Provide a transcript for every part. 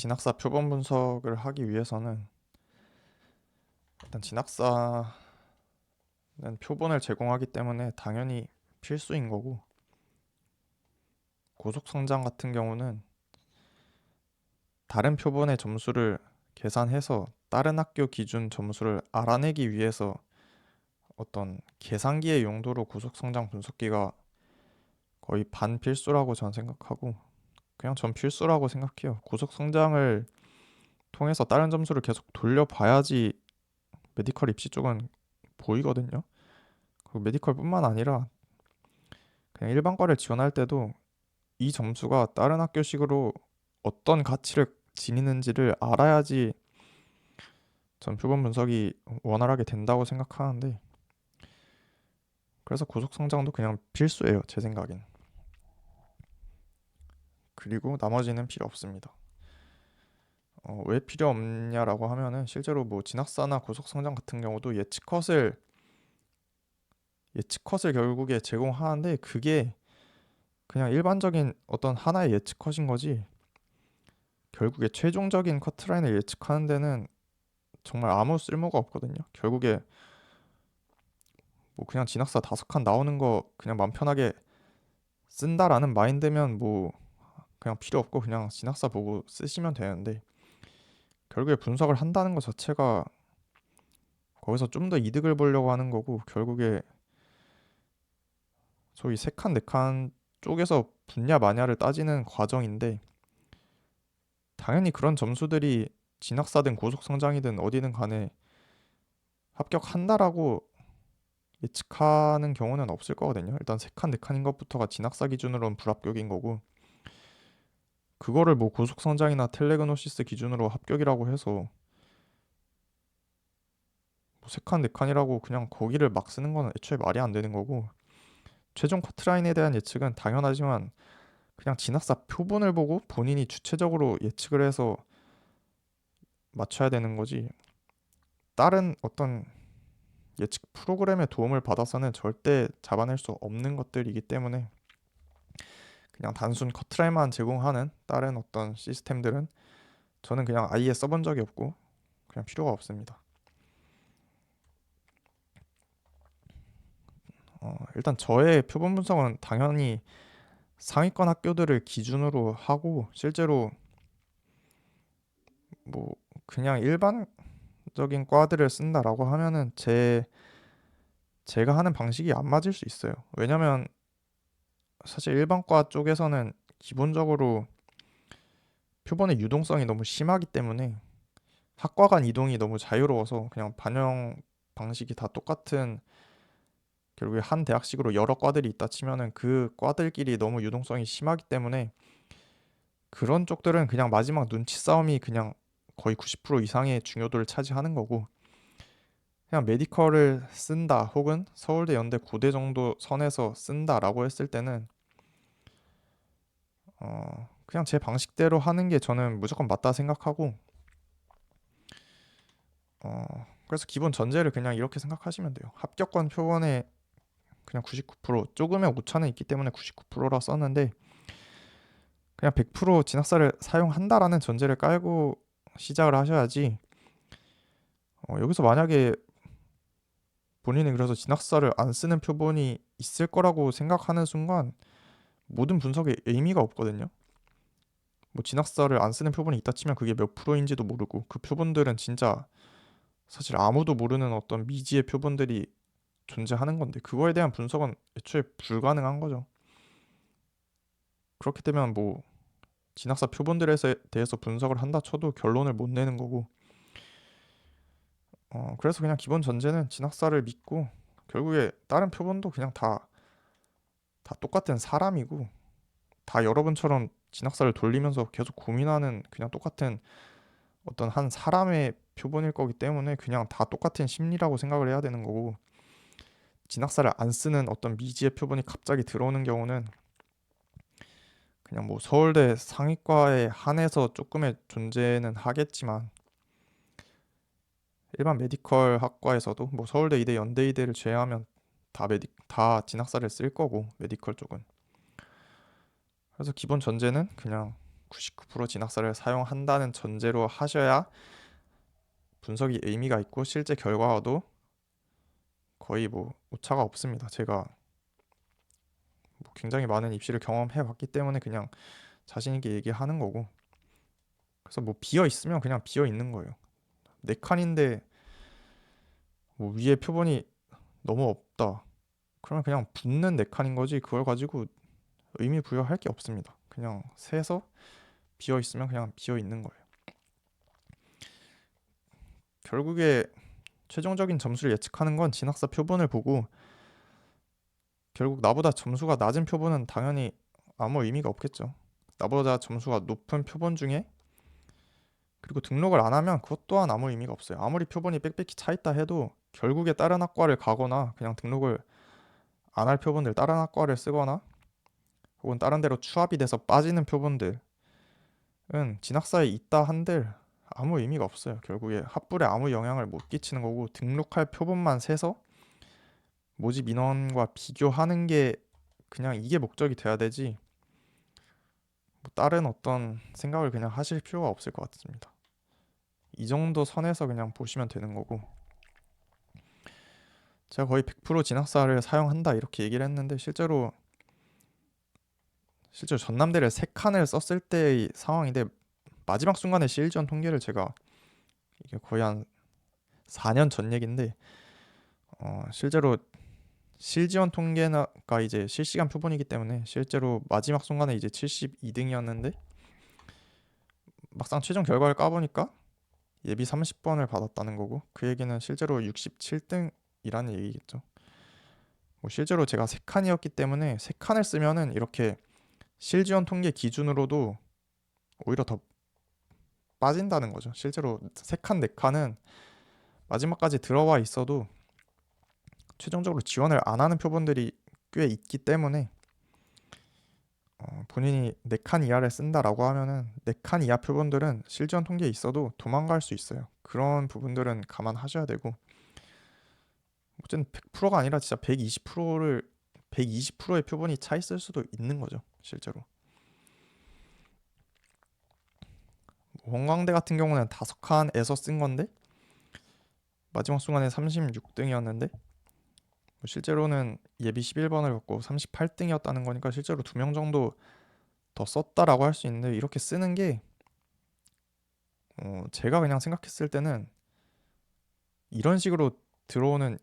진학사 표본 분석을 하기 위해서는 일단 진학사는 표본을 제공하기 때문에 당연히 필수인 거고, 고속성장 같은 경우는 다른 표본의 점수를 계산해서 다른 학교 기준 점수를 알아내기 위해서 어떤 계산기의 용도로 고속성장 분석기가 거의 반필수라고 전 생각하고, 그냥 전 필수라고 생각해요. 고속성장을 통해서 다른 점수를 계속 돌려봐야지 메디컬 입시 쪽은 보이거든요. 그리고 메디컬뿐만 아니라 그냥 일반과를 지원할 때도 이 점수가 다른 학교식으로 어떤 가치를 지니는지를 알아야지 전 표본 분석이 원활하게 된다고 생각하는데, 그래서 고속 성장도 그냥 필수예요, 제 생각엔. 그리고 나머지는 필요 없습니다. 왜 필요 없냐라고 하면은 실제로 뭐 진학사나 고속 성장 같은 경우도 예측컷을 결국에 제공하는데, 그게 그냥 일반적인 어떤 하나의 예측컷인 거지, 결국에 최종적인 커트라인을 예측하는 데는 정말 아무 쓸모가 없거든요. 결국에 뭐 그냥 진학사 5칸 나오는 거 그냥 맘 편하게 쓴다라는 마인드면 뭐 그냥 필요 없고 그냥 진학사 보고 쓰시면 되는데, 결국에 분석을 한다는 것 자체가 거기서 좀 더 이득을 보려고 하는 거고, 결국에 소위 3칸 4칸 쪽에서 붙냐 마냐를 따지는 과정인데, 당연히 그런 점수들이 진학사든 고속성장이든 어디든 간에 합격한다라고 예측하는 경우는 없을 거거든요. 일단 3칸 4칸인 것부터가 진학사 기준으로는 불합격인 거고, 그거를 뭐 고속성장이나 텔레그노시스 기준으로 합격이라고 해서 뭐 3칸 4칸이라고 그냥 거기를 막 쓰는 거는 애초에 말이 안 되는 거고, 최종 커트라인에 대한 예측은 당연하지만 그냥 진학사 표본을 보고 본인이 주체적으로 예측을 해서 맞춰야 되는 거지, 다른 어떤 예측 프로그램의 도움을 받아서는 절대 잡아낼 수 없는 것들이기 때문에, 그냥 단순 커트라인만 제공하는 다른 어떤 시스템들은 저는 그냥 아예 써본 적이 없고 그냥 필요가 없습니다. 일단 저의 표본 분석은 당연히 상위권 학교들을 기준으로 하고, 실제로 뭐 그냥 일반적인 과들을 쓴다라고 하면은 제가 하는 방식이 안 맞을 수 있어요. 왜냐면 사실 일반과 쪽에서는 기본적으로 표본의 유동성이 너무 심하기 때문에 학과 간 이동이 너무 자유로워서 그냥 반영 방식이 다 똑같은, 결국에 한 대학식으로 여러 과들이 있다 치면은 그 과들끼리 너무 유동성이 심하기 때문에 그런 쪽들은 그냥 마지막 눈치 싸움이 그냥 거의 90% 이상의 중요도를 차지하는 거고, 그냥 메디컬을 쓴다 혹은 서울대 연대 고대 정도 선에서 쓴다라고 했을 때는 그냥 제 방식대로 하는 게 저는 무조건 맞다 생각하고, 그래서 기본 전제를 그냥 이렇게 생각하시면 돼요. 합격권 표본에 그냥 99%, 조금의 오차는 있기 때문에 99%라 썼는데, 그냥 100% 진학사를 사용한다라는 전제를 깔고 시작을 하셔야지, 여기서 만약에 본인이 그래서 진학사를 안 쓰는 표본이 있을 거라고 생각하는 순간 모든 분석에 의미가 없거든요. 뭐 진학사를 안 쓰는 표본이 있다 치면 그게 몇 프로인지도 모르고, 그 표본들은 진짜 사실 아무도 모르는 어떤 미지의 표본들이 존재하는 건데, 그거에 대한 분석은 애초에 불가능한 거죠. 그렇게 되면 뭐 진학사 표본들에 대해서 분석을 한다 쳐도 결론을 못 내는 거고, 그래서 그냥 기본 전제는 진학사를 믿고, 결국에 다른 표본도 그냥 다 똑같은 사람이고, 다 여러분처럼 진학사를 돌리면서 계속 고민하는 그냥 똑같은 어떤 한 사람의 표본일 거기 때문에 그냥 다 똑같은 심리라고 생각을 해야 되는 거고, 진학사를 안 쓰는 어떤 미지의 표본이 갑자기 들어오는 경우는 그냥 뭐 서울대 상위과에 한해서 조금의 존재는 하겠지만, 일반 메디컬 학과에서도 뭐 서울대, 이대, 연대, 이대를 제외하면 다 진학사를 쓸 거고, 메디컬 쪽은. 그래서 기본 전제는 그냥 99% 진학사를 사용한다는 전제로 하셔야 분석이 의미가 있고 실제 결과와도 거의 뭐 오차가 없습니다. 제가 뭐 굉장히 많은 입시를 경험해 봤기 때문에 그냥 자신 있게 얘기하는 거고, 그래서 뭐 비어 있으면 그냥 비어 있는 거예요. 네 칸인데 뭐 위에 표본이 너무 없다, 그러면 그냥 붙는 네 칸인 거지 그걸 가지고 의미 부여할 게 없습니다. 그냥 세서 비어 있으면 그냥 비어 있는 거예요. 결국에 최종적인 점수를 예측하는 건 진학사 표본을 보고, 결국 나보다 점수가 낮은 표본은 당연히 아무 의미가 없겠죠. 나보다 점수가 높은 표본 중에, 그리고 등록을 안 하면 그것 또한 아무 의미가 없어요. 아무리 표본이 빽빽히 차 있다 해도 결국에 다른 학과를 가거나 그냥 등록을 안 할 표본들, 다른 학과를 쓰거나 혹은 다른 데로 추합이 돼서 빠지는 표본들은 진학사에 있다 한들 아무 의미가 없어요. 결국에 합불에 아무 영향을 못 끼치는 거고, 등록할 표본만 세서 모집 인원과 비교하는 게 그냥 이게 목적이 돼야 되지, 뭐 다른 어떤 생각을 그냥 하실 필요가 없을 것 같습니다. 이 정도 선에서 그냥 보시면 되는 거고, 제가 거의 100% 진학사를 사용한다 이렇게 얘기를 했는데 실제로 전남대를 3칸을 썼을 때의 상황인데, 마지막 순간에 실전 통계를 제가, 이게 거의 한 4년 전 얘긴데, 실제로 실지원 통계가 이제 실시간 표본이기 때문에 실제로 마지막 순간에 이제 72등이었는데 막상 최종 결과를 까보니까 예비 30번을 받았다는 거고, 그 얘기는 실제로 67등이라는 얘기겠죠. 뭐 실제로 제가 3칸이었기 때문에 3칸을 쓰면은 이렇게 실지원 통계 기준으로도 오히려 더 빠진다는 거죠. 실제로 3칸, 4칸은 마지막까지 들어와 있어도 최종적으로 지원을 안 하는 표본들이 꽤 있기 때문에, 본인이 4칸 이하를 쓴다라고 하면은 4칸 이하 표본들은 실지원 통계에 있어도 도망갈 수 있어요. 그런 부분들은 감안하셔야 되고, 어쨌든 100%가 아니라 진짜 120%의 표본이 차 있을 수도 있는 거죠. 실제로 원광대 같은 경우는 5칸에서 쓴 건데 마지막 순간에 36등이었는데, 실제로는 예비 11번을 받고 38등이었다는 거니까 실제로 2명 정도 더 썼다라고 할 수 있는데, 이렇게 쓰는 게 제가 그냥 생각했을 때는 이런 식으로 들어오는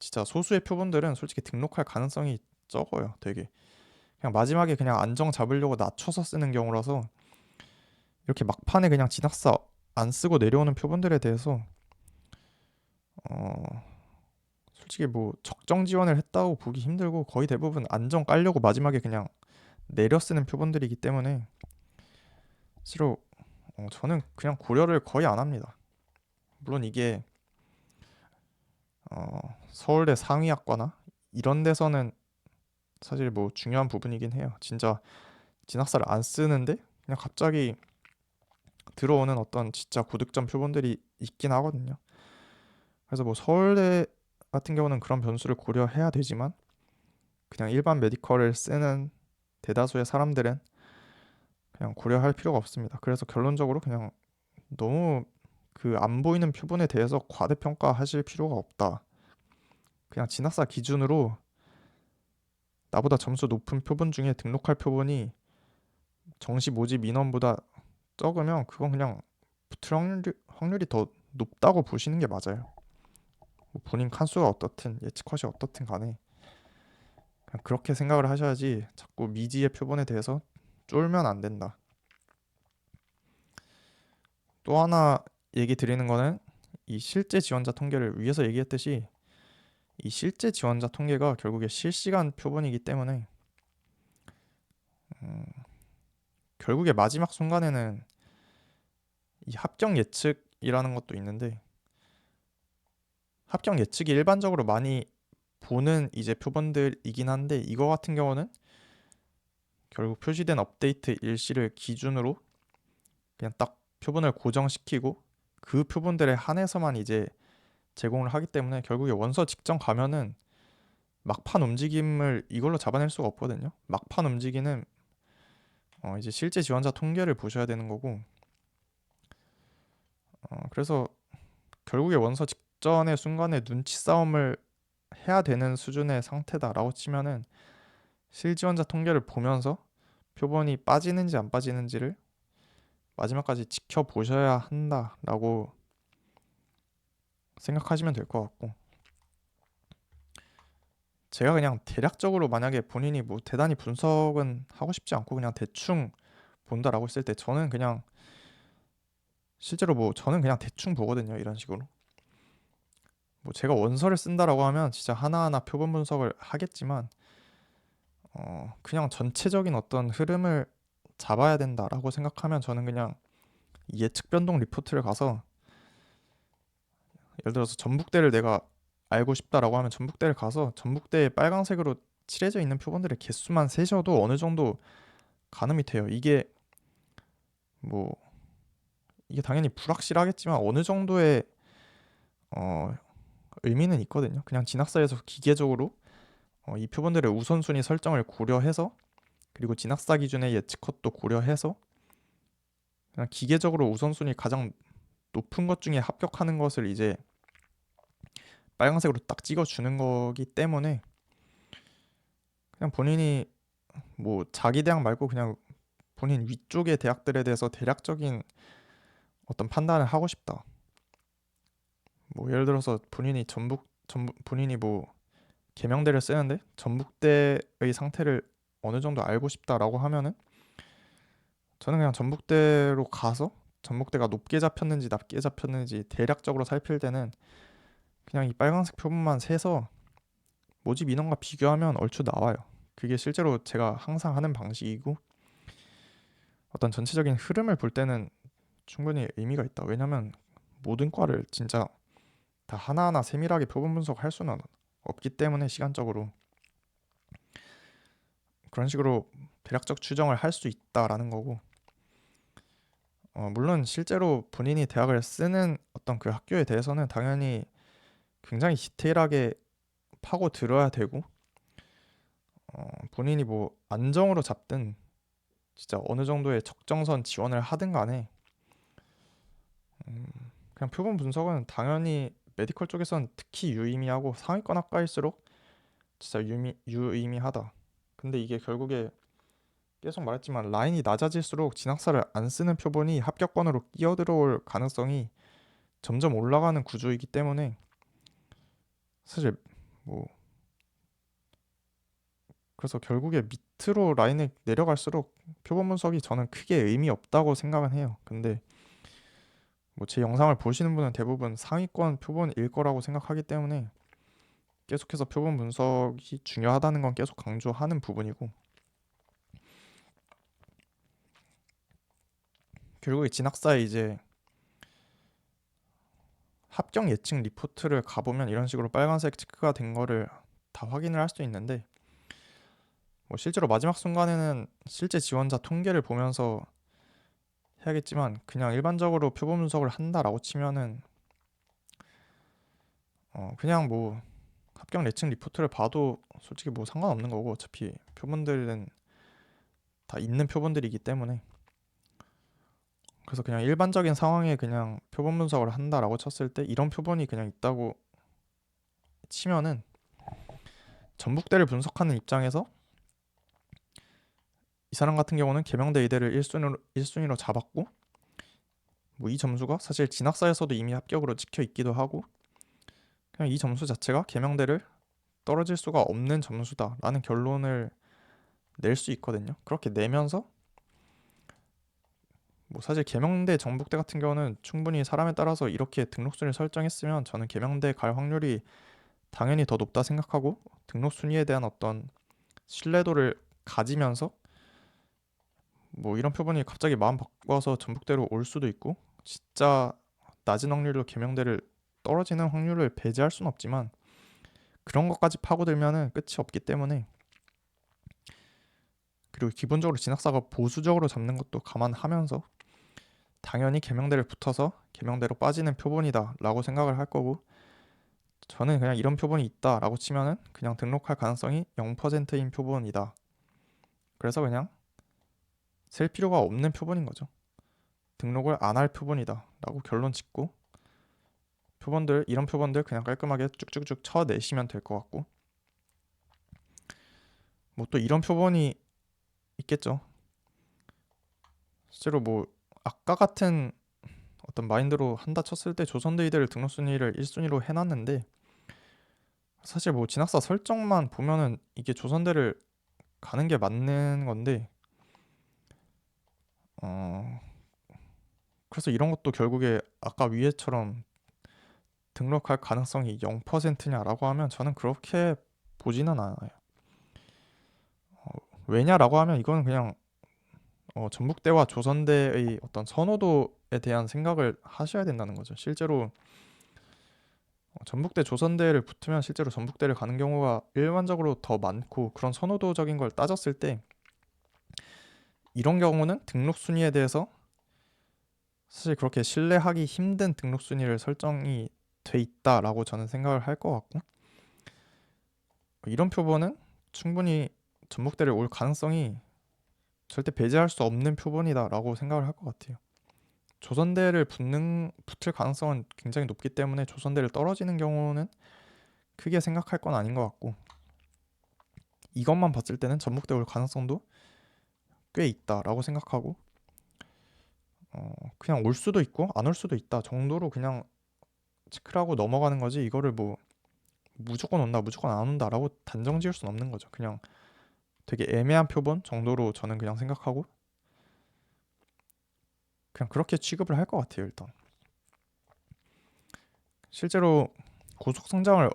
진짜 소수의 표본들은 솔직히 등록할 가능성이 적어요. 되게 그냥 마지막에 그냥 안정 잡으려고 낮춰서 쓰는 경우라서, 이렇게 막판에 그냥 진학사 안 쓰고 내려오는 표본들에 대해서 어 솔직히 뭐 적정 지원을 했다고 보기 힘들고, 거의 대부분 안정 깔려고 마지막에 그냥 내려 쓰는 표본들이기 때문에 실로 저는 그냥 고려를 거의 안 합니다. 물론 이게 서울대 상위학과나 이런 데서는 사실 뭐 중요한 부분이긴 해요. 진짜 진학사를 안 쓰는데 그냥 갑자기 들어오는 어떤 진짜 고득점 표본들이 있긴 하거든요. 그래서 뭐 서울대 같은 경우는 그런 변수를 고려해야 되지만, 그냥 일반 메디컬을 쓰는 대다수의 사람들은 그냥 고려할 필요가 없습니다. 그래서 결론적으로 그냥 너무 그 안 보이는 표본에 대해서 과대평가하실 필요가 없다. 그냥 진학사 기준으로 나보다 점수 높은 표본 중에 등록할 표본이 정시 모집 인원보다 적으면 그건 그냥 붙을 확률이 더 높다고 보시는 게 맞아요. 뭐 본인 칸수가 어떻든 예측컷이 어떻든 간에 그냥 그렇게 생각을 하셔야지, 자꾸 미지의 표본에 대해서 쫄면 안 된다. 또 하나 얘기 드리는 거는, 이 실제 지원자 통계를 위에서 얘기했듯이 이 실제 지원자 통계가 결국에 실시간 표본이기 때문에 결국에 마지막 순간에는 이 합격 예측이라는 것도 있는데, 합격 예측이 일반적으로 많이 보는 이제 표본들이긴 한데, 이거 같은 경우는 결국 표시된 업데이트 일시를 기준으로 그냥 딱 표본을 고정시키고 그 표본들에 한해서만 이제 제공을 하기 때문에, 결국에 원서 직전 가면은 막판 움직임을 이걸로 잡아낼 수가 없거든요. 막판 움직임은 이제 실제 지원자 통계를 보셔야 되는 거고, 그래서 결국에 원서 직전의 순간에 눈치 싸움을 해야 되는 수준의 상태다라고 치면은 실지원자 통계를 보면서 표본이 빠지는지 안 빠지는지를 마지막까지 지켜보셔야 한다라고 생각하시면 될 것 같고, 제가 그냥 대략적으로 만약에 본인이 뭐 대단히 분석은 하고 싶지 않고 그냥 대충 본다라고 했을 때 저는 그냥 실제로 뭐 저는 그냥 대충 보거든요. 이런 식으로 뭐 제가 원서를 쓴다라고 하면 진짜 하나하나 표본 분석을 하겠지만 그냥 전체적인 어떤 흐름을 잡아야 된다라고 생각하면 저는 그냥 예측 변동 리포트를 가서, 예를 들어서 전북대를 내가 알고 싶다라고 하면 전북대를 가서 전북대에 빨간색으로 칠해져 있는 표본들의 개수만 세셔도 어느 정도 가늠이 돼요. 뭐 이게 당연히 불확실하겠지만 어느 정도의 어, 의미는 있거든요. 그냥 진학사에서 기계적으로 이 표본들의 우선순위 설정을 고려해서, 그리고 진학사 기준의 예측 컷도 고려해서 그냥 기계적으로 우선순위 가장 높은 것 중에 합격하는 것을 이제 빨간색으로 딱 찍어주는 거기 때문에, 그냥 본인이 뭐 자기 대학 말고 그냥 본인 위쪽의 대학들에 대해서 대략적인 어떤 판단을 하고 싶다. 뭐 예를 들어서 본인이 뭐 계명대를 쓰는데 전북대의 상태를 어느 정도 알고 싶다라고 하면은 저는 그냥 전북대로 가서 전북대가 높게 잡혔는지 낮게 잡혔는지 대략적으로 살필 때는 그냥 이 빨간색 표본만 세서 모집 인원과 비교하면 얼추 나와요. 그게 실제로 제가 항상 하는 방식이고, 어떤 전체적인 흐름을 볼 때는 충분히 의미가 있다. 왜냐면 모든 과를 진짜 다 하나하나 세밀하게 표본 분석할 수는 없기 때문에 시간적으로 그런 식으로 대략적 추정을 할 수 있다라는 거고, 물론 실제로 본인이 대학을 쓰는 어떤 그 학교에 대해서는 당연히 굉장히 디테일하게 파고 들어야 되고, 본인이 뭐 안정으로 잡든 진짜 어느 정도의 적정선 지원을 하든 간에 음, 그냥 표본 분석은 당연히 메디컬 쪽에선 특히 유의미하고 상위권 학과일수록 진짜 유의미하다. 근데 이게 결국에 계속 말했지만 라인이 낮아질수록 진학사를 안 쓰는 표본이 합격권으로 끼어들어올 가능성이 점점 올라가는 구조이기 때문에 사실 뭐 그래서 결국에 밑으로 라인을 내려갈수록 표본 분석이 저는 크게 의미 없다고 생각은 해요. 근데 뭐 제 영상을 보시는 분은 대부분 상위권 표본일 거라고 생각하기 때문에 계속해서 표본 분석이 중요하다는 건 계속 강조하는 부분이고, 결국에 진학사에 이제 합격 예측 리포트를 가보면 이런 식으로 빨간색 체크가 된 거를 다 확인을 할 수 있는데, 뭐 실제로 마지막 순간에는 실제 지원자 통계를 보면서 해야겠지만 그냥 일반적으로 표본 분석을 한다라고 치면은 그냥 뭐 합격 예측 리포트를 봐도 솔직히 뭐 상관없는 거고, 어차피 표본들은 다 있는 표본들이기 때문에. 그래서 그냥 일반적인 상황에 그냥 표본 분석을 한다라고 쳤을 때 이런 표본이 그냥 있다고 치면은 전북대를 분석하는 입장에서 이 사람 같은 경우는 계명대 의대를 1순위로 잡았고, 뭐 이 점수가 사실 진학사에서도 이미 합격으로 찍혀 있기도 하고, 그냥 이 점수 자체가 계명대를 떨어질 수가 없는 점수다라는 결론을 낼 수 있거든요. 그렇게 내면서 뭐 사실 계명대 전북대 같은 경우는 충분히 사람에 따라서 이렇게 등록 순위를 설정했으면 저는 계명대 갈 확률이 당연히 더 높다 생각하고, 등록 순위에 대한 어떤 신뢰도를 가지면서 뭐 이런 표본이 갑자기 마음 바꿔서 전북대로 올 수도 있고, 진짜 낮은 확률로 계명대를 떨어지는 확률을 배제할 수는 없지만 그런 것까지 파고들면은 끝이 없기 때문에, 그리고 기본적으로 진학사가 보수적으로 잡는 것도 감안하면서 당연히 계명대를 붙어서 계명대로 빠지는 표본이다라고 생각을 할 거고, 저는 그냥 이런 표본이 있다라고 치면은 그냥 등록할 가능성이 0%인 표본이다. 그래서 그냥 셀 필요가 없는 표본인 거죠. 등록을 안 할 표본이다 라고 결론 짓고 이런 표본들 그냥 깔끔하게 쭉쭉쭉 쳐내시면 될 것 같고, 뭐 또 이런 표본이 있겠죠. 실제로 뭐 아까 같은 어떤 마인드로 한다 쳤을 때 조선대이대를 등록 순위를 1순위로 해놨는데, 사실 뭐 진학사 설정만 보면은 이게 조선대를 가는 게 맞는 건데, 어 그래서 이런 것도 결국에 아까 위에처럼 등록할 가능성이 0%냐라고 하면 저는 그렇게 보지는 않아요. 왜냐라고 하면 이거는 그냥 전북대와 조선대의 어떤 선호도에 대한 생각을 하셔야 된다는 거죠. 실제로 전북대 조선대를 붙으면 실제로 전북대를 가는 경우가 일반적으로 더 많고, 그런 선호도적인 걸 따졌을 때 이런 경우는 등록 순위에 대해서 사실 그렇게 신뢰하기 힘든 등록 순위를 설정이 돼 있다라고 저는 생각을 할 것 같고, 이런 표본은 충분히 전북대를 올 가능성이 절대 배제할 수 없는 표본이다라고 생각을 할 것 같아요. 조선대를 붙을 가능성은 굉장히 높기 때문에 조선대를 떨어지는 경우는 크게 생각할 건 아닌 것 같고, 이것만 봤을 때는 전북대 올 가능성도 꽤 있다라고 생각하고, 그냥 올 수도 있고 안 올 수도 있다 정도로 그냥 체크를 하고 넘어가는 거지, 이거를 뭐 무조건 온다 무조건 안 온다라고 단정 지을 수는 없는 거죠. 그냥 되게 애매한 표본 정도로 저는 그냥 생각하고 그냥 그렇게 취급을 할 것 같아요. 일단 실제로 고속 성장을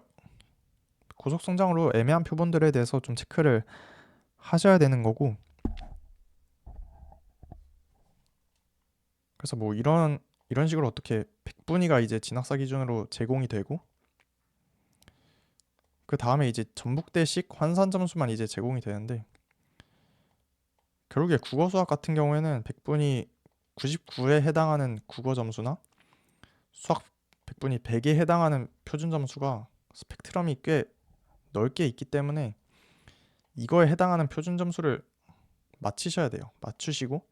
고속 성장으로 애매한 표본들에 대해서 좀 체크를 하셔야 되는 거고, 그래서 뭐 이런 식으로 어떻게 백분위가 이제 진학사 기준으로 제공이 되고, 그 다음에 이제 전북대식 환산 점수만 이제 제공이 되는데, 결국에 국어 수학 같은 경우에는 백분위 99에 해당하는 국어 점수나 수학 백분위 100에 해당하는 표준 점수가 스펙트럼이 꽤 넓게 있기 때문에 이거에 해당하는 표준 점수를 맞히셔야 돼요. 맞추시고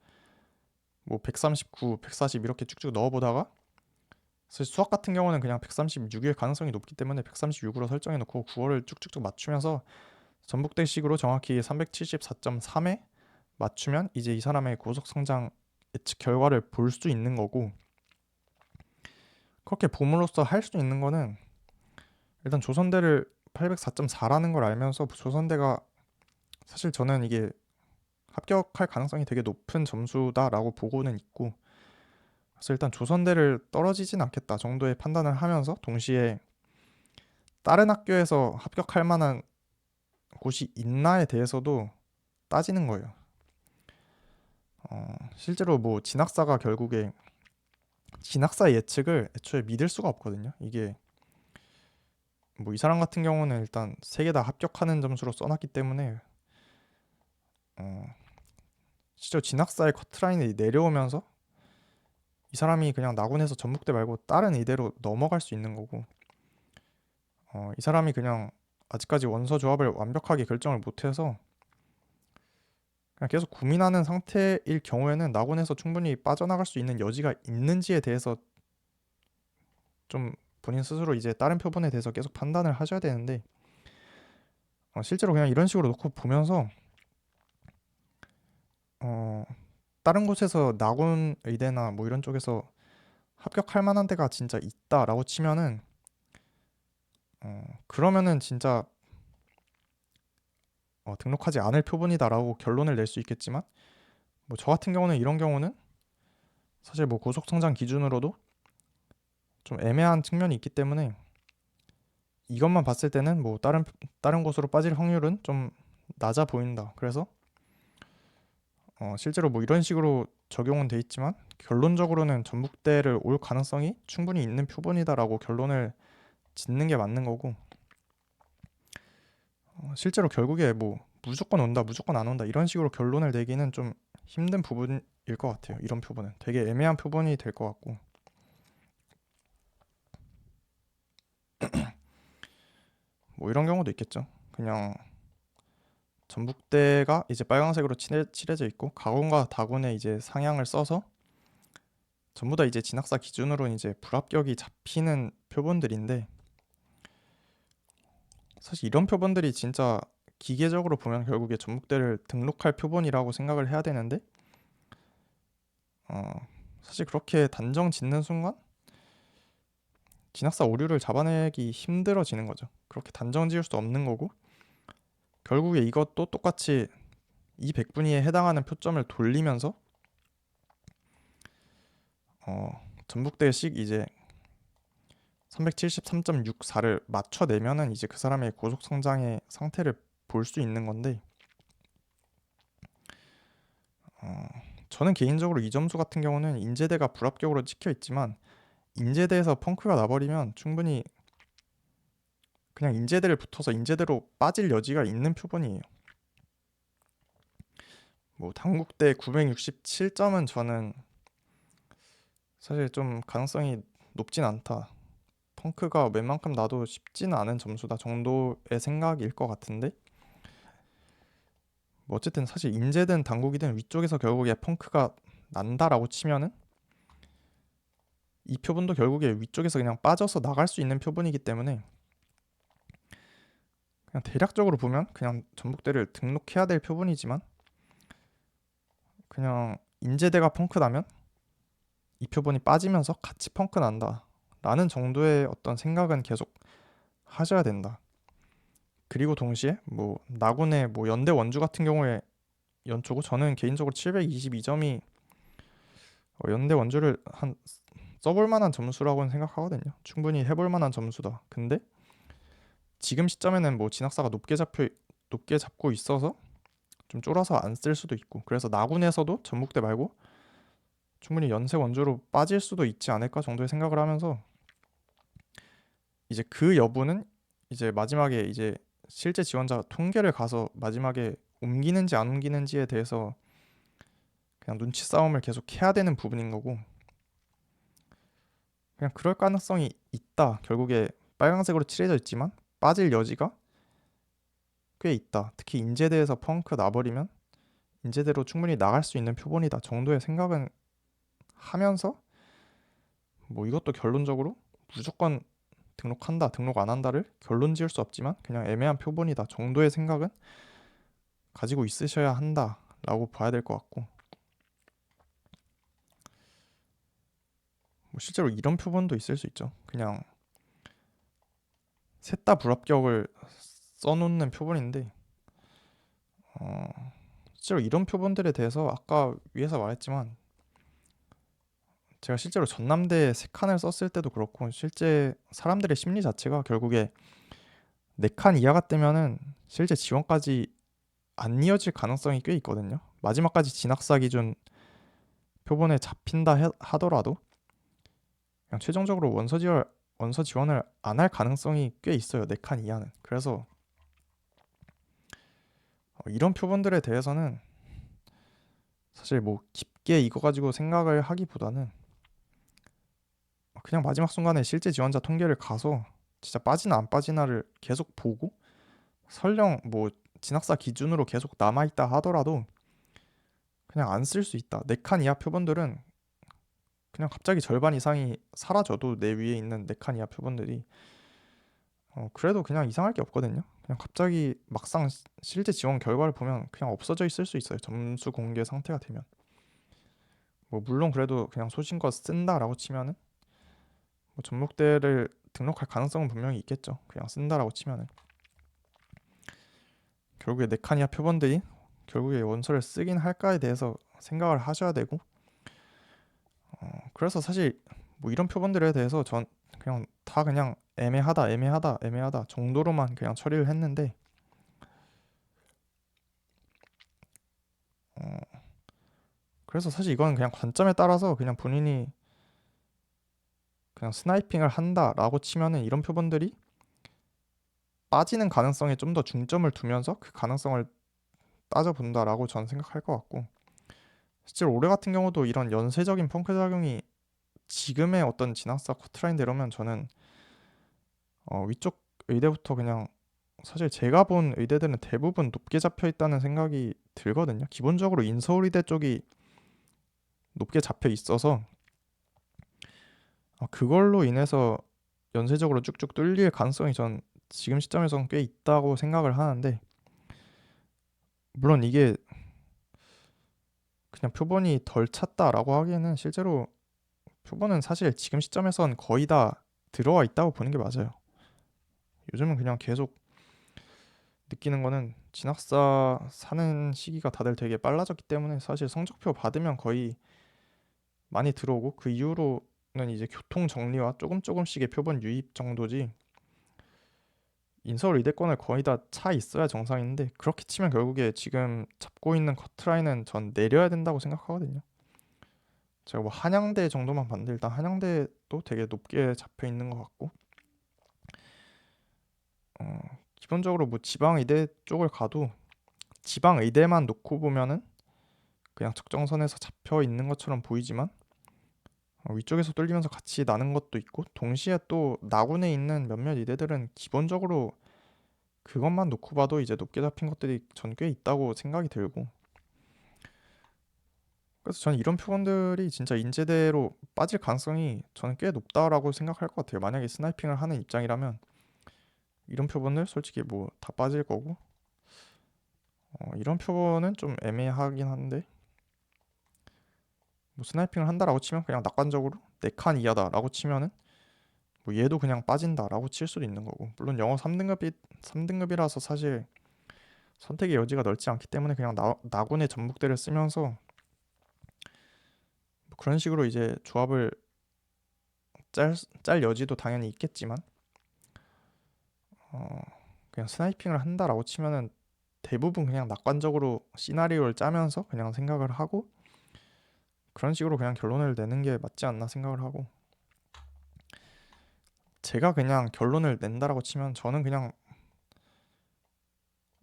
뭐 139, 140 이렇게 쭉쭉 넣어보다가, 사실 수학 같은 경우는 그냥 136일 가능성이 높기 때문에 136으로 설정해 놓고 국어를 쭉쭉쭉 맞추면서 전북대식으로 정확히 374.3에 맞추면 이제 이 사람의 고속 성장 예측 결과를 볼 수 있는 거고, 그렇게 봄으로써 할 수 있는 거는 일단 조선대를 804.4라는 걸 알면서, 조선대가 사실 저는 이게 합격할 가능성이 되게 높은 점수다라고 보고는 있고, 그래서 일단 조선대를 떨어지진 않겠다 정도의 판단을 하면서 동시에 다른 학교에서 합격할 만한 곳이 있나에 대해서도 따지는 거예요. 실제로 뭐 진학사가 결국에 진학사 예측을 애초에 믿을 수가 없거든요. 이게 뭐 이 사람 같은 경우는 일단 세 개 다 합격하는 점수로 써놨기 때문에 어, 실제로 진학사의 커트라인이 내려오면서 이 사람이 그냥 낙원에서 전북대 말고 다른 의대로 넘어갈 수 있는 거고, 이 사람이 그냥 아직까지 원서 조합을 완벽하게 결정을 못해서 그냥 계속 고민하는 상태일 경우에는 낙원에서 충분히 빠져나갈 수 있는 여지가 있는지에 대해서 좀 본인 스스로 이제 다른 표본에 대해서 계속 판단을 하셔야 되는데, 실제로 그냥 이런 식으로 놓고 보면서 어, 다른 곳에서 낙원 의대나 뭐 이런 쪽에서 합격할 만한 데가 진짜 있다라고 치면은 그러면은 진짜 등록하지 않을 표본이다라고 결론을 낼 수 있겠지만, 뭐 저 같은 경우는 이런 경우는 사실 뭐 고속 성장 기준으로도 좀 애매한 측면이 있기 때문에 이것만 봤을 때는 뭐 다른 곳으로 빠질 확률은 좀 낮아 보인다. 그래서 실제로 뭐 이런 식으로 적용은 돼 있지만 결론적으로는 전북대를 올 가능성이 충분히 있는 표본이다라고 결론을 짓는 게 맞는 거고, 실제로 결국에 뭐 무조건 온다 무조건 안 온다 이런 식으로 결론을 내기는 좀 힘든 부분일 것 같아요. 이런 표본은 되게 애매한 표본이 될 것 같고, 뭐 이런 경우도 있겠죠. 그냥 전북대가 이제 빨간색으로 칠해져 있고 가군과 다군의 이제 상향을 써서 전부 다 이제 진학사 기준으로 이제 불합격이 잡히는 표본들인데, 사실 이런 표본들이 진짜 기계적으로 보면 결국에 전북대를 등록할 표본이라고 생각을 해야 되는데, 어, 사실 그렇게 단정 짓는 순간 진학사 오류를 잡아내기 힘들어지는 거죠. 그렇게 단정 지을 수 없는 거고, 결국에 이것도 똑같이 이 백분위에 해당하는 표점을 돌리면서 전북대식 이제 373.64를 맞춰내면은 이제 그 사람의 고속 성장의 상태를 볼 수 있는 건데, 어, 저는 개인적으로 이 점수 같은 경우는 인제대가 불합격으로 찍혀 있지만 인제대에서 펑크가 나버리면 충분히 그냥 인제대를 붙어서 인제대로 빠질 여지가 있는 표본이에요. 뭐 당국대 967점은 저는 사실 좀 가능성이 높진 않다. 펑크가 웬만큼 나도 쉽지는 않은 점수다 정도의 생각일 것 같은데, 뭐 어쨌든 사실 인제든 당국이든 위쪽에서 결국에 펑크가 난다라고 치면은 이 표본도 결국에 위쪽에서 그냥 빠져서 나갈 수 있는 표본이기 때문에 그냥 대략적으로 보면 그냥 전북대를 등록해야 될 표본이지만, 그냥 인제대가 펑크 나면 이 표본이 빠지면서 같이 펑크 난다 라는 정도의 어떤 생각은 계속 하셔야 된다. 그리고 동시에 뭐 나군의 뭐 연대 원주 같은 경우에 연초고, 저는 개인적으로 722점이 연대 원주를 한 써볼 만한 점수라고는 생각하거든요. 충분히 해볼 만한 점수다. 근데 지금 시점에는 뭐 진학사가 높게 잡고 있어서 좀 쫄아서 안 쓸 수도 있고, 그래서 나군에서도 전북대 말고 충분히 연세 원주로 빠질 수도 있지 않을까 정도의 생각을 하면서, 이제 그 여부는 이제 마지막에 이제 실제 지원자 통계를 가서 마지막에 옮기는지 안 옮기는지에 대해서 그냥 눈치 싸움을 계속 해야 되는 부분인 거고, 그냥 그럴 가능성이 있다. 결국에 빨간색으로 칠해져 있지만 빠질 여지가 꽤 있다. 특히 인제대에서 펑크 나버리면 인제대로 충분히 나갈 수 있는 표본이다 정도의 생각은 하면서, 뭐 이것도 결론적으로 무조건 등록한다, 등록 안 한다를 결론 지을 수 없지만 그냥 애매한 표본이다 정도의 생각은 가지고 있으셔야 한다라고 봐야 될 것 같고, 뭐 실제로 이런 표본도 있을 수 있죠. 그냥 셋 다 불합격을 써놓는 표본인데, 실제로 이런 표본들에 대해서 아까 위에서 말했지만 제가 실제로 전남대 3칸을 썼을 때도 그렇고, 실제 사람들의 심리 자체가 결국에 4칸 이하가 뜨면은 실제 지원까지 안 이어질 가능성이 꽤 있거든요. 마지막까지 진학사 기준 표본에 잡힌다 하더라도 그냥 최종적으로 원서 지원을 안 할 가능성이 꽤 있어요. 4칸 이하는. 그래서 이런 표본들에 대해서는 사실 뭐 깊게 이거 가지고 생각을 하기보다는 그냥 마지막 순간에 실제 지원자 통계를 가서 진짜 빠지나 안 빠지나를 계속 보고, 설령 뭐 진학사 기준으로 계속 남아있다 하더라도 그냥 안 쓸 수 있다. 4칸 이하 표본들은 그냥 갑자기 절반 이상이 사라져도 내 위에 있는 4칸 이하 표본들이 그래도 그냥 이상할 게 없거든요. 그냥 갑자기 막상 실제 지원 결과를 보면 그냥 없어져 있을 수 있어요. 점수 공개 상태가 되면. 뭐 물론 그래도 그냥 소신껏 쓴다라고 치면은 뭐 전북대를 등록할 가능성은 분명히 있겠죠. 그냥 쓴다라고 치면은 결국에 4칸 이하 표본들이 결국에 원서를 쓰긴 할까에 대해서 생각을 하셔야 되고, 그래서 사실 뭐 이런 표본들에 대해서 전 그냥 다 그냥 애매하다 정도로만 그냥 처리를 했는데, 어, 그래서 사실 이건 그냥 관점에 따라서 그냥 본인이 그냥 스나이핑을 한다라고 치면은 이런 표본들이 빠지는 가능성에 좀 더 중점을 두면서 그 가능성을 따져본다라고 저는 생각할 것 같고, 실제로 올해 같은 경우도 이런 연쇄적인 펑크 작용이 지금의 어떤 진학사 커트라인대로면 저는 위쪽 의대부터 그냥 사실 제가 본 의대들은 대부분 높게 잡혀 있다는 생각이 들거든요. 기본적으로 인서울의대 쪽이 높게 잡혀 있어서 그걸로 인해서 연쇄적으로 쭉쭉 뚫릴 가능성이 전 지금 시점에서는 꽤 있다고 생각을 하는데, 물론 이게 그냥 표본이 덜 찼다라고 하기에는 실제로 표본은 사실 지금 시점에선 거의 다 들어와 있다고 보는 게 맞아요. 요즘은 그냥 계속 느끼는 거는 진학사 사는 시기가 다들 되게 빨라졌기 때문에 사실 성적표 받으면 거의 많이 들어오고, 그 이후로는 이제 교통 정리와 조금 조금씩의 표본 유입 정도지, 인서울 의대권을 거의 다 차 있어야 정상인데, 그렇게 치면 결국에 지금 잡고 있는 커트라인은 전 내려야 된다고 생각하거든요. 제가 뭐 한양대 정도만 봤는데 일단 한양대도 되게 높게 잡혀 있는 것 같고, 어, 기본적으로 뭐 지방 의대 쪽을 가도 지방 의대만 놓고 보면은 그냥 적정선에서 잡혀 있는 것처럼 보이지만, 위쪽에서 뚫리면서 같이 나는 것도 있고, 동시에 또 나군에 있는 몇몇 의대들은 기본적으로 그것만 놓고 봐도 이제 높게 잡힌 것들이 전 꽤 있다고 생각이 들고, 그래서 저는 이런 표본들이 진짜 인제대로 빠질 가능성이 저는 꽤 높다라고 생각할 것 같아요. 만약에 스나이핑을 하는 입장이라면 이런 표본들 솔직히 뭐 다 빠질 거고, 이런 표본은 좀 애매하긴 한데, 뭐 스나이핑을 한다라고 치면 그냥 낙관적으로 4칸 이하다라고 치면은 뭐 얘도 그냥 빠진다라고 칠 수도 있는 거고, 물론 영어 3등급이라서 사실 선택의 여지가 넓지 않기 때문에 그냥 나군의 전북대를 쓰면서 뭐 그런 식으로 이제 조합을 짤 여지도 당연히 있겠지만, 어, 그냥 스나이핑을 한다라고 치면은 대부분 그냥 낙관적으로 시나리오를 짜면서 그냥 생각을 하고 그런 식으로 그냥 결론을 내는 게 맞지 않나 생각을 하고, 제가 그냥 결론을 낸다라고 치면 저는 그냥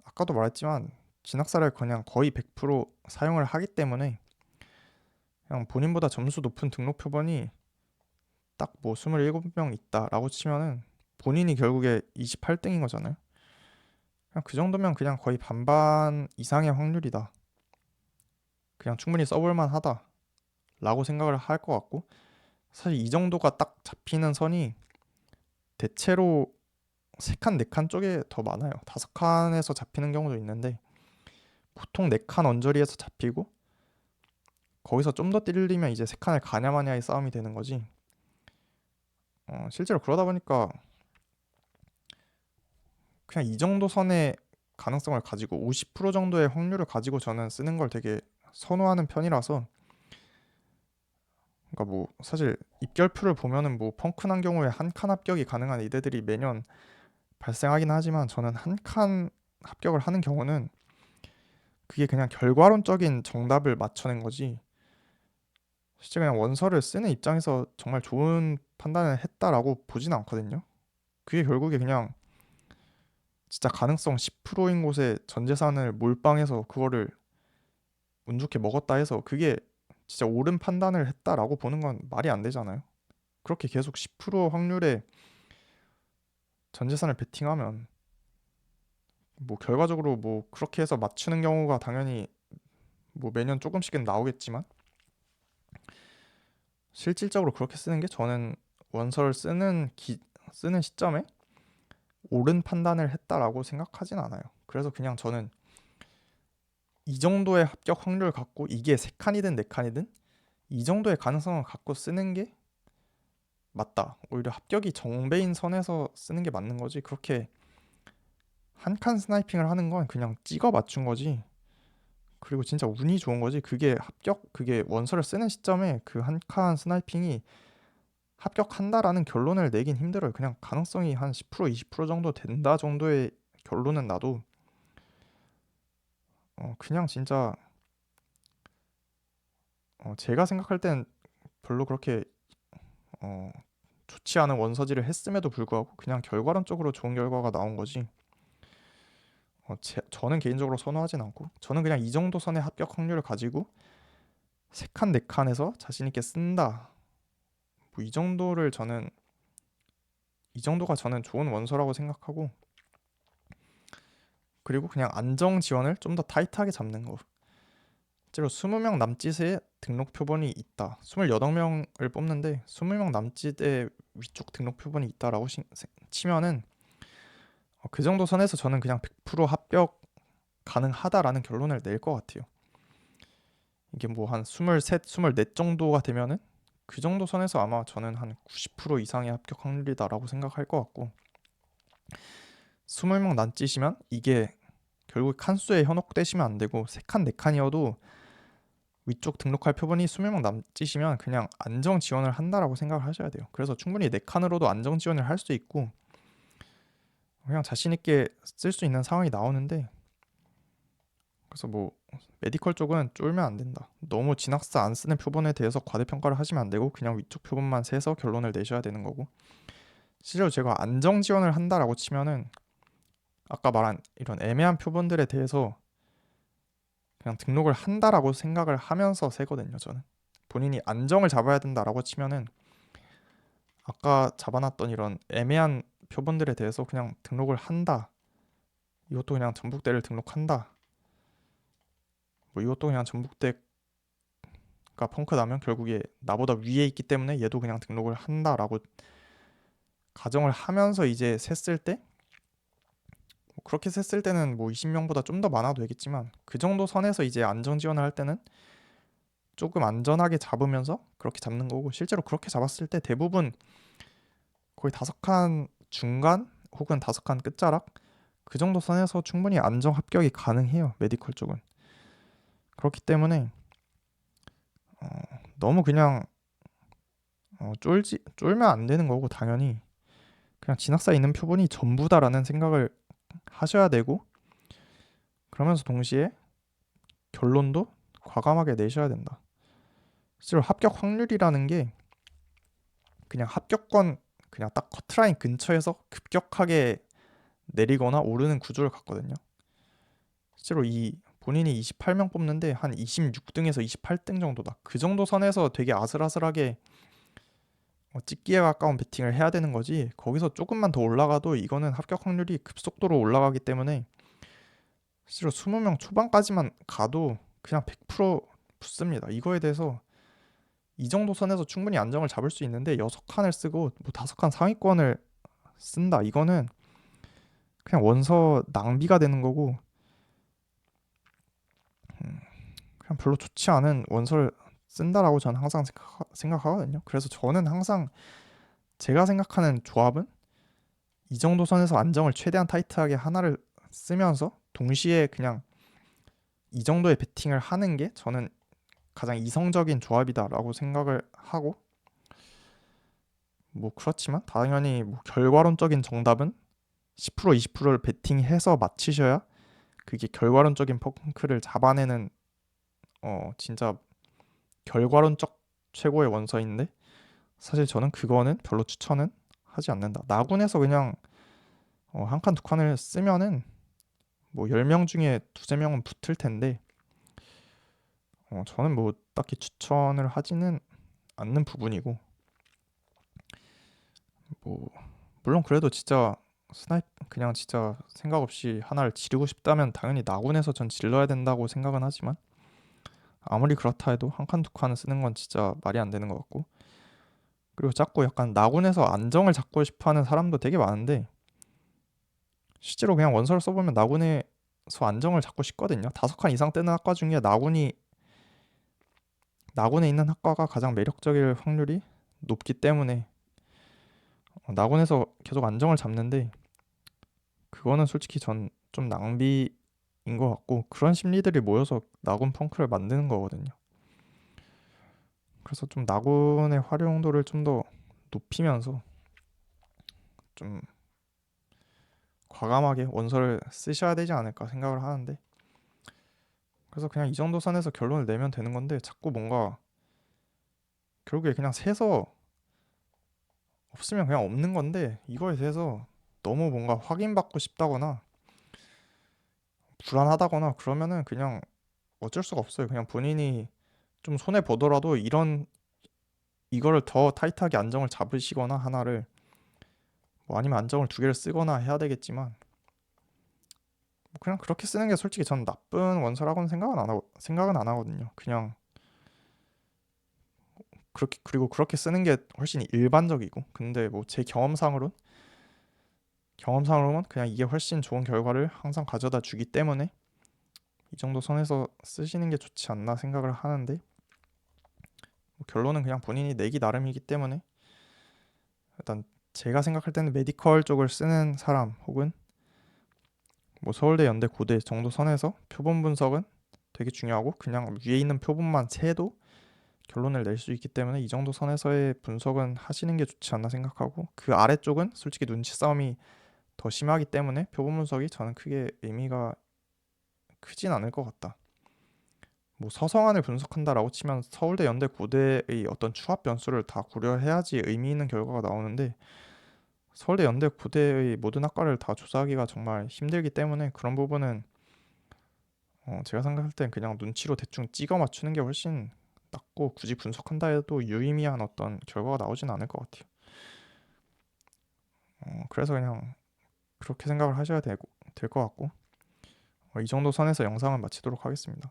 아까도 말했지만 진학사를 그냥 거의 100% 사용을 하기 때문에 그냥 본인보다 점수 높은 등록 표본이 딱 뭐 27명 있다라고 치면은 본인이 결국에 28등인 거잖아요. 그냥 그 정도면 그냥 거의 반반 이상의 확률이다, 그냥 충분히 써볼만 하다라고 생각을 할 것 같고, 사실 이 정도가 딱 잡히는 선이 대체로 3칸, 4칸 쪽에 더 많아요. 5칸에서 잡히는 경우도 있는데 보통 4칸 언저리에서 잡히고, 거기서 좀 더 뛸리면 이제 3칸을 가냐 마냐의 싸움이 되는 거지. 실제로 그러다 보니까 그냥 이 정도 선의 가능성을 가지고 50% 정도의 확률을 가지고 저는 쓰는 걸 되게 선호하는 편이라서, 그러니까 뭐 사실 입결표를 보면은 뭐 펑크난 경우에 한 칸 합격이 가능한 이대들이 매년 발생하긴 하지만, 저는 한 칸 합격을 하는 경우는 그게 그냥 결과론적인 정답을 맞춰낸 거지, 실제 그냥 원서를 쓰는 입장에서 정말 좋은 판단을 했다라고 보진 않거든요. 그게 결국에 그냥 진짜 가능성 10%인 곳에 전 재산을 몰빵해서 그거를 운 좋게 먹었다 해서 그게 진짜 옳은 판단을 했다라고 보는 건 말이 안 되잖아요. 그렇게 계속 10% 확률에 전 재산을 베팅하면 뭐 결과적으로 뭐 그렇게 해서 맞추는 경우가 당연히 뭐 매년 조금씩은 나오겠지만, 실질적으로 그렇게 쓰는 게 저는 원서를 쓰는 시점에 옳은 판단을 했다라고 생각하진 않아요. 그래서 그냥 저는 이 정도의 합격 확률을 갖고, 이게 3칸이든 4칸이든 이 정도의 가능성을 갖고 쓰는 게 맞다, 오히려 합격이 정배인 선에서 쓰는 게 맞는 거지, 그렇게 한 칸 스나이핑을 하는 건 그냥 찍어 맞춘 거지, 그리고 진짜 운이 좋은 거지, 그게 원서를 쓰는 시점에 그 한 칸 스나이핑이 합격한다라는 결론을 내긴 힘들어요. 그냥 가능성이 한 10% 20% 정도 된다 정도의 결론은 나도 그냥 진짜 제가 생각할 땐 별로 그렇게 어, 좋지 않은 원서지를 했음에도 불구하고 그냥 결과론적으로 좋은 결과가 나온 거지, 저는 개인적으로 선호하진 않고, 저는 그냥 이 정도 선의 합격 확률을 가지고 3칸 4칸에서 자신 있게 쓴다, 뭐 이 정도가 저는 좋은 원서라고 생각하고, 그리고 그냥 안정 지원을 좀 더 타이트하게 잡는 거. 실제로 20명 남짓의 등록 표본이 있다. 28명을 뽑는데 20명 남짓의 위쪽 등록 표본이 있다라고 치면은 그 정도 선에서 저는 그냥 100% 합격 가능하다라는 결론을 낼 것 같아요. 이게 뭐 한 23, 24 정도가 되면은 그 정도 선에서 아마 저는 한 90% 이상의 합격 확률이다라고 생각할 것 같고, 20명 남짓이면 이게 결국 칸수에 현혹되시면 안 되고 3칸 4칸이어도 위쪽 등록할 표본이 20명 남짓이면 그냥 안정 지원을 한다라고 생각을 하셔야 돼요. 그래서 충분히 4칸으로도 안정 지원을 할 수 있고 그냥 자신 있게 쓸 수 있는 상황이 나오는데, 그래서 뭐 메디컬 쪽은 쫄면 안 된다. 너무 진학사 안 쓰는 표본에 대해서 과대평가를 하시면 안 되고 그냥 위쪽 표본만 세서 결론을 내셔야 되는 거고, 실제로 제가 안정 지원을 한다라고 치면은 아까 말한 이런 애매한 표본들에 대해서 그냥 등록을 한다라고 생각을 하면서 세거든요. 저는 본인이 안정을 잡아야 된다라고 치면은 아까 잡아놨던 이런 애매한 표본들에 대해서 그냥 등록을 한다, 이것도 그냥 전북대를 등록한다, 뭐 이것도 그냥 전북대가 펑크 나면 결국에 나보다 위에 있기 때문에 얘도 그냥 등록을 한다라고 가정을 하면서 이제 셌을 때, 그렇게 셌을 때는 뭐 20명보다 좀 더 많아도 되겠지만 그 정도 선에서 이제 안정 지원을 할 때는 조금 안전하게 잡으면서 그렇게 잡는 거고, 실제로 그렇게 잡았을 때 대부분 거의 5칸 중간 혹은 5칸 끝자락 그 정도 선에서 충분히 안정 합격이 가능해요. 메디컬 쪽은. 그렇기 때문에 어, 너무 그냥 쫄면 안 되는 거고, 당연히 그냥 진학사 있는 표본이 전부다라는 생각을 하셔야 되고, 그러면서 동시에 결론도 과감하게 내셔야 된다. 실제로 합격 확률이라는 게 그냥 합격권 그냥 딱 커트라인 근처에서 급격하게 내리거나 오르는 구조를 갖거든요. 실제로 이 본인이 28명 뽑는데 한 26등에서 28등 정도다. 그 정도 선에서 되게 아슬아슬하게 찍기에 가까운 배팅을 해야 되는 거지, 거기서 조금만 더 올라가도 이거는 합격 확률이 급속도로 올라가기 때문에 실제로 20명 초반까지만 가도 그냥 100% 붙습니다. 이거에 대해서 이 정도 선에서 충분히 안정을 잡을 수 있는데 6칸을 쓰고 뭐 5칸 상위권을 쓴다, 이거는 그냥 원서 낭비가 되는 거고 그냥 별로 좋지 않은 원서를 쓴다라고 저는 항상 생각하거든요. 그래서 저는 항상 제가 생각하는 조합은 이 정도 선에서 안정을 최대한 타이트하게 하나를 쓰면서 동시에 그냥 이 정도의 배팅을 하는 게 저는 가장 이성적인 조합이다라고 생각을 하고, 뭐 그렇지만 당연히 뭐 결과론적인 정답은 10% 20%를 베팅해서 맞히셔야 그게 결과론적인 펑크를 잡아내는 진짜 결과론적 최고의 원서인데, 사실 저는 그거는 별로 추천은 하지 않는다. 나군에서 그냥 한 칸 두 칸을 쓰면은 뭐 10명 중에 두세 명은 붙을 텐데 저는 뭐 딱히 추천을 하지는 않는 부분이고, 뭐 물론 그래도 진짜 그냥 진짜 생각 없이 하나를 지르고 싶다면 당연히 나군에서 전 질러야 된다고 생각은 하지만 아무리 그렇다 해도 한 칸 두 칸을 쓰는 건 진짜 말이 안 되는 것 같고, 그리고 자꾸 약간 나군에서 안정을 잡고 싶어하는 사람도 되게 많은데 실제로 그냥 원서를 써보면 나군에서 안정을 잡고 싶거든요. 5칸 이상 뜨는 학과 중에 나군에 있는 학과가 가장 매력적일 확률이 높기 때문에 나군에서 계속 안정을 잡는데 그거는 솔직히 전 좀 낭비인 것 같고, 그런 심리들이 모여서 나군 펑크를 만드는 거거든요. 그래서 좀 나군의 활용도를 좀 더 높이면서 좀 과감하게 원서를 쓰셔야 되지 않을까 생각을 하는데, 그래서 그냥 이 정도 선에서 결론을 내면 되는 건데 자꾸 뭔가 결국에 그냥 세서 없으면 그냥 없는 건데 이거에 대해서 너무 뭔가 확인받고 싶다거나 불안하다거나 그러면은 그냥 어쩔 수가 없어요. 그냥 본인이 좀 손해 보더라도 이거를 더 타이트하게 안정을 잡으시거나 하나를 뭐 아니면 안정을 2개를 쓰거나 해야 되겠지만 그냥 그렇게 쓰는 게 솔직히 전 나쁜 원서라고는 생각은 안 하거든요. 그냥 그렇게, 그리고 그렇게 쓰는 게 훨씬 일반적이고, 근데 뭐 제 경험상으로는 그냥 이게 훨씬 좋은 결과를 항상 가져다 주기 때문에 이 정도 선에서 쓰시는 게 좋지 않나 생각을 하는데, 뭐 결론은 그냥 본인이 내기 나름이기 때문에 일단 제가 생각할 때는 메디컬 쪽을 쓰는 사람 혹은 뭐 서울대, 연대, 고대 정도 선에서 표본 분석은 되게 중요하고, 그냥 위에 있는 표본만 채도 결론을 낼 수 있기 때문에 이 정도 선에서의 분석은 하시는 게 좋지 않나 생각하고, 그 아래쪽은 솔직히 눈치 싸움이 더 심하기 때문에 표본 분석이 저는 크게 의미가 크진 않을 것 같다. 뭐 서성안을 분석한다라고 치면 서울대, 연대, 고대의 어떤 추합 변수를 다 고려해야지 의미 있는 결과가 나오는데, 서울대, 연대, 고대의 모든 학과를 다 조사하기가 정말 힘들기 때문에 그런 부분은 제가 생각할 땐 그냥 눈치로 대충 찍어 맞추는 게 훨씬 낫고, 굳이 분석한다 해도 유의미한 어떤 결과가 나오진 않을 것 같아요. 그래서 그냥 그렇게 생각을 하셔야 될 것 같고, 이 정도 선에서 영상을 마치도록 하겠습니다.